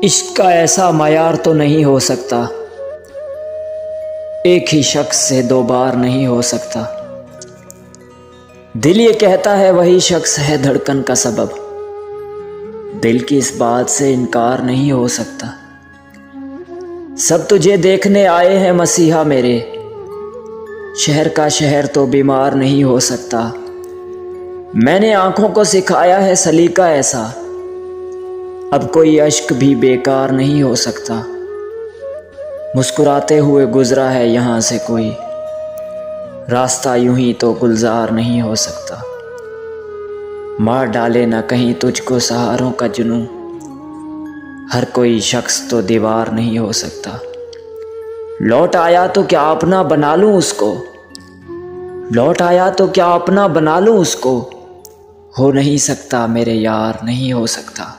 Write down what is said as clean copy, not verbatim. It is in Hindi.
इश्क का ऐसा मयार तो नहीं हो सकता, एक ही शख्स से दो बार नहीं हो सकता। दिल ये कहता है वही शख्स है धड़कन का सबब, दिल की इस बात से इनकार नहीं हो सकता। सब तुझे देखने आए हैं मसीहा मेरे, शहर का शहर तो बीमार नहीं हो सकता। मैंने आंखों को सिखाया है सलीका ऐसा, अब कोई अश्क भी बेकार नहीं हो सकता। मुस्कुराते हुए गुजरा है यहाँ से कोई, रास्ता यूं ही तो गुलजार नहीं हो सकता। मार डाले ना कहीं तुझको सहारों का जुनूं, हर कोई शख्स तो दीवार नहीं हो सकता। लौट आया तो क्या अपना बना लूं उसको, लौट आया तो क्या अपना बना लूं उसको, हो नहीं सकता मेरे यार नहीं हो सकता।